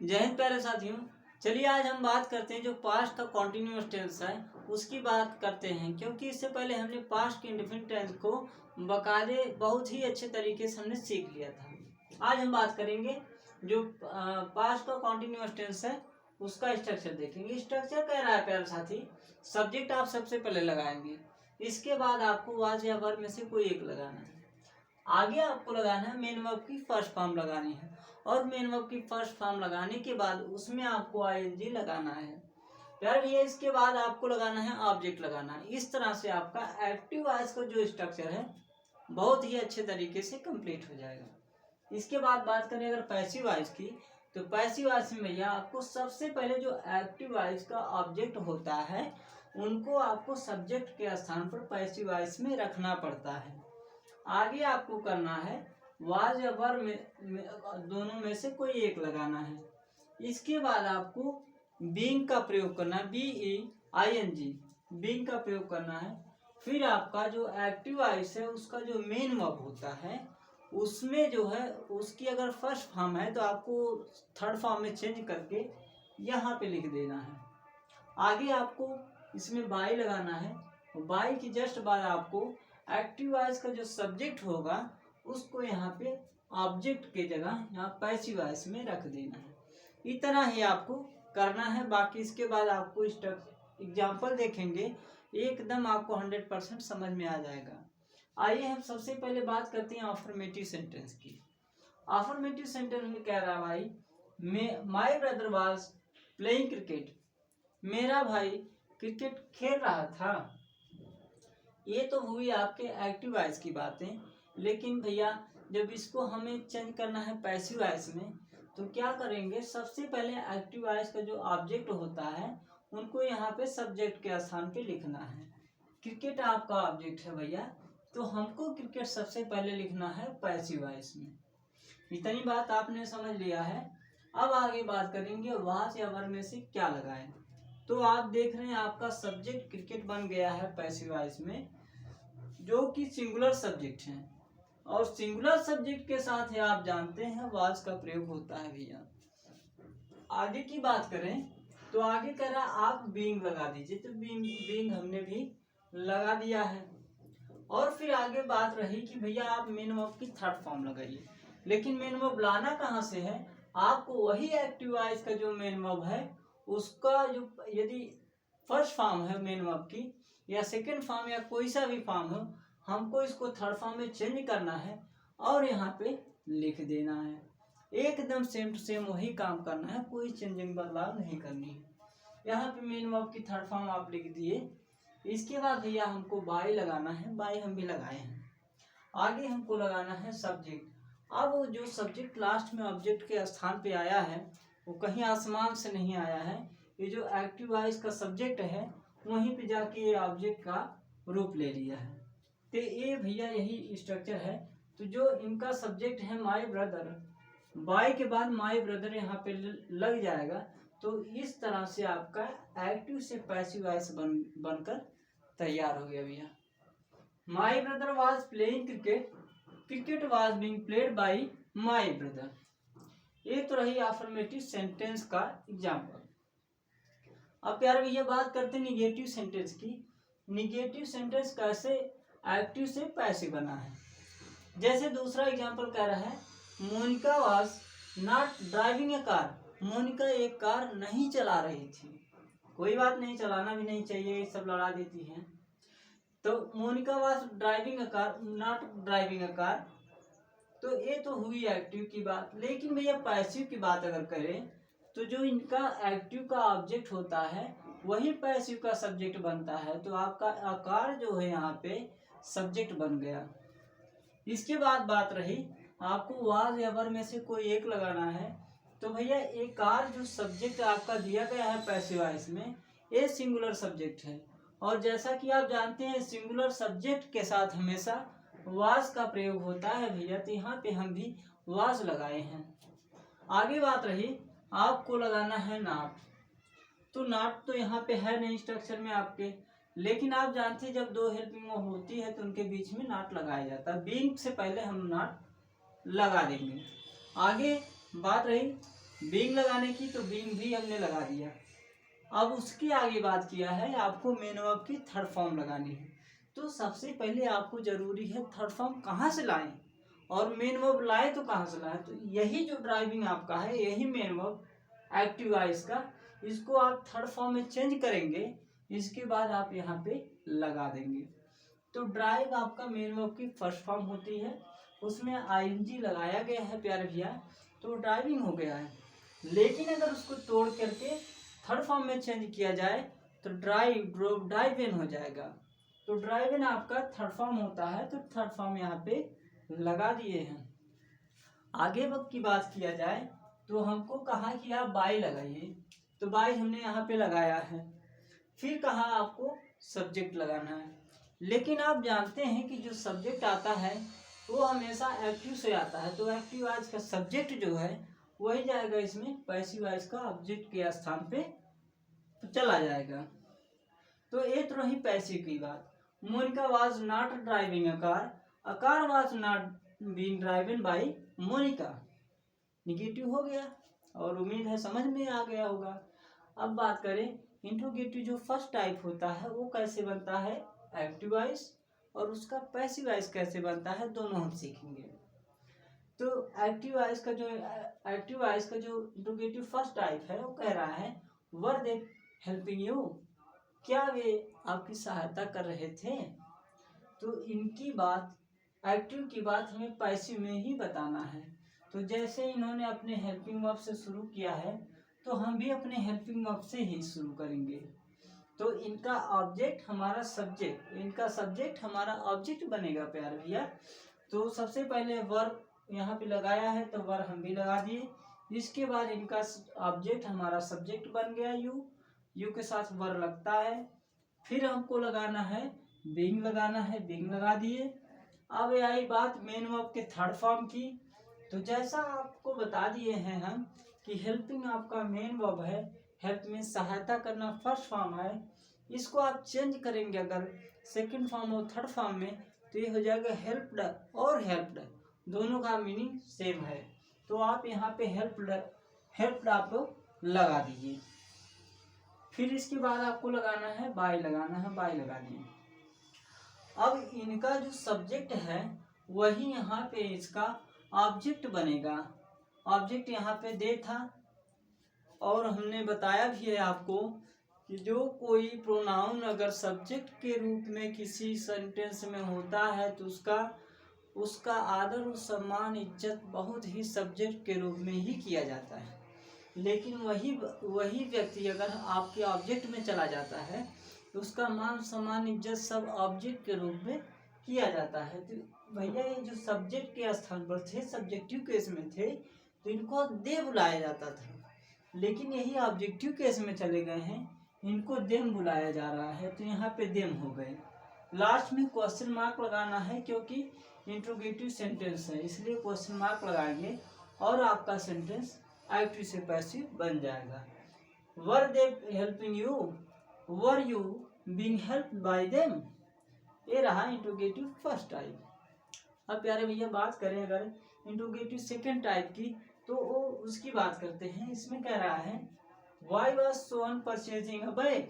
जय हिंद प्यारे साथियों। चलिए आज हम बात करते हैं जो पास्ट का कॉन्टिन्यूअस टेंस है उसकी बात करते हैं, क्योंकि इससे पहले हमने पास्ट के इंडेफिनिट टेंस को बकायदे बहुत ही अच्छे तरीके से हमने सीख लिया था। आज हम बात करेंगे जो पास्ट का कॉन्टिन्यूअस टेंस है उसका स्ट्रक्चर देखेंगे। स्ट्रक्चर कह रहा है प्यारे साथी, सब्जेक्ट आप सबसे पहले लगाएंगे, इसके बाद आपको वाज या वर्ब में से कोई एक लगाना है। आगे आपको लगाना है मेन वर्ब की फर्स्ट फॉर्म लगानी है, और मेन वर्ब की फर्स्ट फॉर्म लगाने के बाद उसमें आपको आईएनजी लगाना है प्यार भैया। इसके बाद आपको लगाना है ऑब्जेक्ट लगाना है। इस तरह से आपका एक्टिव वॉइस का जो स्ट्रक्चर है बहुत ही अच्छे तरीके से कंप्लीट हो जाएगा। इसके बाद बात करें अगर पैसिव वॉइस की, तो पैसिव वॉइस में भैया आपको सबसे पहले जो एक्टिव वॉइस का ऑब्जेक्ट होता है उनको आपको सब्जेक्ट के स्थान पर पैसिव वॉइस में रखना पड़ता है। आगे आपको करना है वाज या वर्ब में दोनों में से कोई एक लगाना है। इसके बाद आपको बीइंग का प्रयोग करना है, BEING बीइंग का प्रयोग करना है। फिर आपका जो एक्टिव वॉइस है उसका जो मेन वर्ब होता है उसमें जो है उसकी अगर फर्स्ट फॉर्म है तो आपको थर्ड फॉर्म में चेंज करके यहाँ पे लिख देना है। आगे आपको इसमें बाई लगाना है, बाई की जस्ट बाद आपको एक्टिव वॉइस का जो सब्जेक्ट होगा उसको यहाँ पे ऑब्जेक्ट के जगह यहाँ पैसिव वॉइस में रख देना है। इस तरह ही आपको करना है। बाकी इसके बाद आपको एग्जाम्पल देखेंगे, एकदम आपको 100% समझ में आ जाएगा। आइए हम सबसे पहले बात करते हैं अफर्मेटिव सेंटेंस की। अफर्मेटिव सेंटेंस में कह रहा है भाई my brother was playing cricket, मेरा भाई क्रिकेट खेल रहा था। ये तो हुई आपके एक्टिव वॉइस की बातें, लेकिन भैया जब इसको हमें चेंज करना है पैसिव वॉइस में तो क्या करेंगे, सबसे पहले एक्टिव वॉइस का जो ऑब्जेक्ट होता है उनको यहाँ पे सब्जेक्ट के स्थान पे लिखना है। क्रिकेट आपका ऑब्जेक्ट है भैया, तो हमको क्रिकेट सबसे पहले लिखना है पैसिव वॉइस में। इतनी बात आपने समझ लिया है। अब आगे बात करेंगे वाज या वर्ब में से क्या लगाएं। तो आप देख रहे हैं आपका सब्जेक्ट क्रिकेट बन गया है पैसिव वॉइस में, जो कि सिंगुलर सब्जेक्ट है, और सिंगुलर सब्जेक्ट के साथ ही आप जानते हैं वाज का प्रयोग होता है भैया। आगे की बात करें तो आगे कह रहा आप बीइंग लगा दीजिए, तो बीइंग हमने भी लगा दिया है। और फिर आगे बात रही कि भैया आप मेन वर्ब की थर्ड फॉर्म लगाइए, लेकिन मेन वर्ब लाना कहाँ से है, आपको वही एक्टिव वॉइस का जो मेन वर्ब है उसका जो यदि फर्स्ट फॉर्म है मेन वर्ब की या सेकंड फॉर्म या कोई सा भी फॉर्म हो, हमको इसको थर्ड फॉर्म में चेंज करना है और यहाँ पे लिख देना है। एकदम सेम टू सेम वही काम करना है, कोई चेंजिंग बदलाव नहीं करनी है। यहाँ पे मेन वर्ब की थर्ड फॉर्म आप लिख दिए। इसके बाद भैया हमको बाई लगाना है, बाई हम भी लगाए हैं। आगे हमको लगाना है सब्जेक्ट। अब जो सब्जेक्ट लास्ट में ऑब्जेक्ट के स्थान पे आया है वो कहीं आसमान से नहीं आया है, ये जो एक्टिव वॉइस का सब्जेक्ट है वहीं पे जाके ये ऑब्जेक्ट का रूप ले लिया है। तो ये भैया यही स्ट्रक्चर है। तो जो इनका सब्जेक्ट है माय ब्रदर, बाय के बाद माय ब्रदर यहाँ पे लग जाएगा। तो इस तरह से आपका एक्टिव से पैसिव वॉइस बनकर तैयार हो गया भैया। My brother was playing cricket, cricket was being played by my brother. ये तो रही अफर्मेटिव सेंटेंस का एग्जाम्पल। अब प्यारे भैया बात करते हैं निगेटिव सेंटेंस की। निगेटिव सेंटेंस कैसे एक्टिव से पैसिव बना है। जैसे दूसरा एग्जांपल कह रहा है Monica was not driving a car, Monica एक कार नहीं चला रही थी। कोई बात नहीं, चलाना भी नहीं चाहिए, सब लड़ा देती हैं। तो Monica was driving a car, not driving a car, तो ये तो हुई एक्टिव की बात। लेकिन भैया पैसिव की बात अगर करें तो जो इनका एक्टिव का ऑब्जेक्ट होता है वही पैसिव का सब्जेक्ट बनता है, तो आपका आकार जो है यहाँ पे सब्जेक्ट बन गया। इसके बाद बात रही आपको वाज या वर्ब में से कोई एक लगाना है। तो भैया एक कार जो सब्जेक्ट आपका दिया गया है पैसिव वॉइस में, ये सिंगुलर सब्जेक्ट है, और जैसा कि आप जानते हैं सिंगुलर सब्जेक्ट के साथ हमेशा वाज का प्रयोग होता है भैया, तो यहाँ पे हम भी वाज लगाए हैं। आगे बात रही आपको लगाना है नॉट। तो नॉट तो यहाँ पे है नहीं स्ट्रक्चर में आपके, लेकिन आप जानते हैं जब दो हेल्पिंग वर्ब होती है तो उनके बीच में नॉट लगाया जाता है। बीइंग से पहले हम नॉट लगा देंगे। आगे बात रही बीइंग लगाने की, तो बीइंग भी हमने लगा दिया। अब उसकी आगे बात किया है आपको मेन वर्ब की थर्ड फॉर्म लगानी है। तो सबसे पहले आपको जरूरी है थर्ड फॉर्म कहाँ से लाएं, और मेन वर्ब लाए तो कहाँ से लाएं। तो यही जो ड्राइविंग आपका है, यही मेन वर्ब एक्टिव है इसका, इसको आप थर्ड फॉर्म में चेंज करेंगे, इसके बाद आप यहाँ पे लगा देंगे। तो ड्राइव आपका मेन वर्ब की फर्स्ट फॉर्म होती है, उसमें आईएनजी लगाया गया है प्यारे भैया, तो ड्राइविंग हो गया है। लेकिन अगर उसको तोड़ करके थर्ड फॉर्म में चेंज किया जाए तो ड्राइव ड्रोव डाइव हो जाएगा। तो ड्राइव इन आपका थर्ड फॉर्म होता है, तो थर्ड फॉर्म यहाँ पे लगा दिए हैं। आगे वक्त की बात किया जाए तो हमको कहा कि आप बाई लगाइए, तो बाई हमने यहाँ पे लगाया है। फिर कहा आपको सब्जेक्ट लगाना है, लेकिन आप जानते हैं कि जो सब्जेक्ट आता है वो हमेशा एक्टिव से आता है, तो एक्टिव वाइज का सब्जेक्ट जो है वही जाएगा इसमें, पैसिव वाइज का ऑब्जेक्ट के स्थान पे चला जाएगा। तो ये तो रही पैसिव की बात। Monica was not driving a car was not being driven by Monica, negative हो गया, और उम्मीद है समझ में आ गया होगा। अब बात करें इंट्रोगेटिव जो फर्स्ट टाइप होता है वो कैसे बनता है, एक्टिव वॉइस, और उसका पैसिव वॉइस कैसे बनता है, दोनों हम सीखेंगे। तो एक्टिव वॉइस का जो इंट्रोगेटिव फर्स्ट टाइप है वो कह रहा है वर दे हेल्पिंग यू, क्या वे आपकी सहायता कर रहे थे। तो इनकी बात, एक्टिव की बात हमें पैसिव में ही बताना है। तो जैसे इन्होंने अपने हेल्पिंग वर्ब से शुरू किया है, तो हम भी अपने हेल्पिंग वर्ब से ही शुरू करेंगे। तो इनका ऑब्जेक्ट हमारा सब्जेक्ट, इनका सब्जेक्ट हमारा ऑब्जेक्ट बनेगा प्यारे भैया। तो सबसे पहले वर्ब यहाँ पे लगाया है, तो वर्ब हम भी लगा दिए। इसके बाद इनका ऑब्जेक्ट हमारा सब्जेक्ट बन गया, यू के साथ वर्ब लगता है। फिर हमको लगाना है बीइंग, लगाना है बीइंग लगा दिए। अब आई बात मेन वर्ब के थर्ड फॉर्म की। तो जैसा आपको बता दिए हैं हम कि हेल्पिंग आपका मेन वर्ब है, हेल्प में सहायता करना फर्स्ट फॉर्म है। इसको आप चेंज करेंगे अगर सेकंड फॉर्म और थर्ड फॉर्म में, तो ये हो जाएगा हेल्प्ड और हेल्प्ड, दोनों का मीनिंग सेम है। तो आप यहाँ पे हेल्प्ड आप लगा दीजिए। फिर इसके बाद आपको लगाना है बाय, लगाना है बाय लगा दिए। अब इनका जो सब्जेक्ट है वही यहाँ पे इसका ऑब्जेक्ट बनेगा। ऑब्जेक्ट यहाँ पे दे था, और हमने बताया भी है आपको कि जो कोई प्रोनाउन अगर सब्जेक्ट के रूप में किसी सेंटेंस में होता है तो उसका आदर और सम्मान इज्जत बहुत ही सब्जेक्ट के रूप में ही किया जाता है। लेकिन वही व्यक्ति अगर आपके ऑब्जेक्ट में चला जाता है तो उसका मान सम्मान इज्जत सब ऑब्जेक्ट के रूप में किया जाता है। तो भैया ये जो सब्जेक्ट के स्थान पर थे, सब्जेक्टिव केस में थे, तो इनको दे बुलाया जाता था। लेकिन यही ऑब्जेक्टिव केस में चले गए हैं, इनको देम बुलाया जा रहा है, तो यहाँ पे देम हो गए। लास्ट में क्वेश्चन मार्क लगाना है, क्योंकि इंट्रोगेटिव सेंटेंस है इसलिए क्वेश्चन मार्क लगाएंगे, और आपका सेंटेंस एक्टिव से पैसिव बन जाएगा। Were they helping you, were you being helped by them, ये रहा इंट्रोगेटिव फर्स्ट टाइप। अब प्यारे भैया बात करें अगर इंट्रोगेटिव सेकेंड टाइप की, तो वो उसकी बात करते हैं। इसमें कह रहा है why was Sohan purchasing a bag,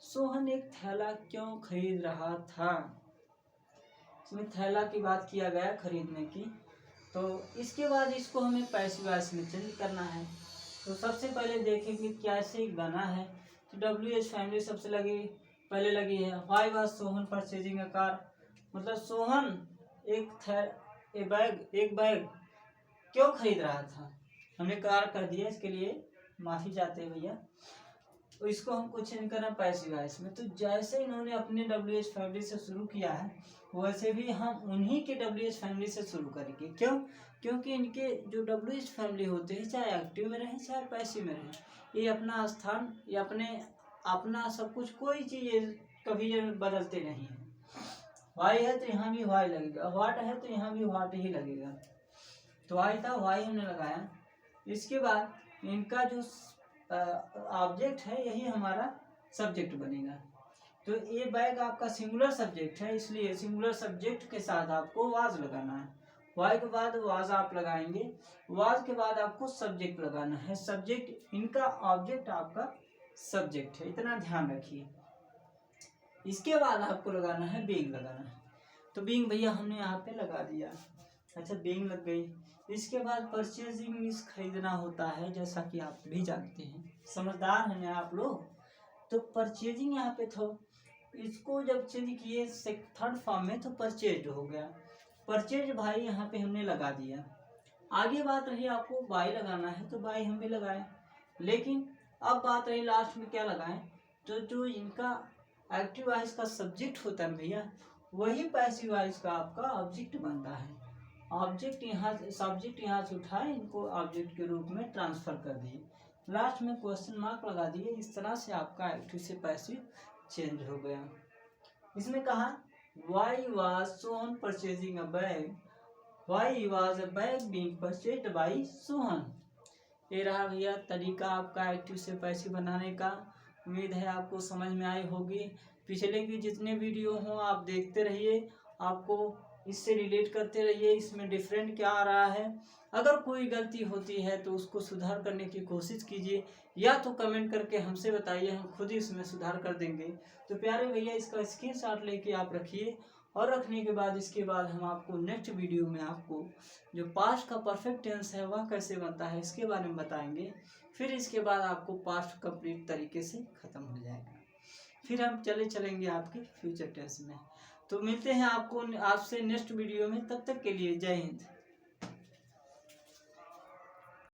Sohan एक थैला क्यों खरीद रहा था। इसमें थैला की बात किया गया खरीदने की। तो इसके बाद इसको हमें पैसिव वॉइस में चेंज करना है। तो सबसे पहले देखेंगे कैसे बना है। तो WH फैमिली सबसे पहले लगी है। Why was Sohan purchasing a car, मतलब सोहन एक बैग क्यों खरीद रहा था। हमने कार कर दिया, इसके लिए माफी चाहते हैं भैया। तो इसको हमको चेंज करना पैसिव वॉइस में। तो जैसे इन्होंने अपने WH फैमिली से शुरू किया है, वैसे भी हम उन्हीं के WH फैमिली से शुरू करेंगे। क्यों? क्योंकि इनके जो WH फैमिली होते हैं, चाहे एक्टिव में रहें चाहे पैसिव में रहें, ये अपना स्थान या अपना सब कुछ, कोई चीज़ कभी बदलते नहीं है। वाई है तो यहाँ भी वाई लगेगा, वाट है तो यहाँ भी वाट ही लगेगा। तो वाई था, वाई हमने लगाया। इसके बाद इनका जो ऑब्जेक्ट है यही हमारा सब्जेक्ट बनेगा। तो ये बैग आपका सिंगुलर सब्जेक्ट है, इसलिए सिंगुलर सब्जेक्ट के साथ आपको वाज लगाना है। वाई के बाद वाज आप लगाएंगे, वाज के बाद आपको सब्जेक्ट लगाना है, सब्जेक्ट इनका ऑब्जेक्ट आपका सब्जेक्ट है, इतना ध्यान रखिए। इसके बाद आपको लगाना है बीइंग लगाना है, तो बीइंग भैया हमने यहाँ पे लगा दिया। अच्छा बीइंग लग गई। इसके बाद परचेजिंग मीन्स खरीदना होता है, जैसा कि आप भी जानते हैं, समझदार हैं आप लोग। तो परचेजिंग यहाँ पे तो इसको जब चेंज किए थर्ड फॉर्म में तो परचेज हो गया, परचेज भाई यहाँ पे हमने लगा दिया। आगे बात रही आपको बाई लगाना है, तो बाई हम भी लगाए, लेकिन अब बात रही लास्ट में क्या लगाएं, तो जो इनका एक्टिव वॉइस का सब्जेक्ट होता है भैया, वही पैसिव वॉइस का आपका ऑब्जेक्ट बनता है। ऑब्जेक्ट यहाँ सब्जेक्ट यहाँ से उठाए, इनको ऑब्जेक्ट के रूप में ट्रांसफर कर दिए, लास्ट में क्वेश्चन मार्क लगा दिए। इस तरह से आपका एक्टिव से पैसिव चेंज हो गया। इसमें कहा why was Sohan purchasing a bag, why was a bag being purchased by Sohan. ये रहा भैया तरीका आपका एक्टिव से पैसिव बनाने का। उम्मीद है आपको समझ में आई होगी। पिछले के जितने वीडियो हों आप देखते रहिए, आपको इससे रिलेट करते रहिए, इसमें डिफरेंट क्या आ रहा है। अगर कोई गलती होती है तो उसको सुधार करने की कोशिश कीजिए, या तो कमेंट करके हमसे बताइए, हम खुद ही इसमें सुधार कर देंगे। तो प्यारे भैया इसका स्क्रीनशॉट लेके आप रखिए, और रखने के बाद इसके बाद हम आपको नेक्स्ट वीडियो में आपको जो पास्ट का परफेक्ट टेंस है वह कैसे बनता है इसके बारे में बताएंगे। फिर इसके बाद आपको पास्ट कंप्लीट तरीके से ख़त्म हो जाएगा, फिर हम चलेंगे आपके फ्यूचर टेंस में। तो मिलते हैं आपको आपसे नेक्स्ट वीडियो में, तब तक के लिए जय हिंद।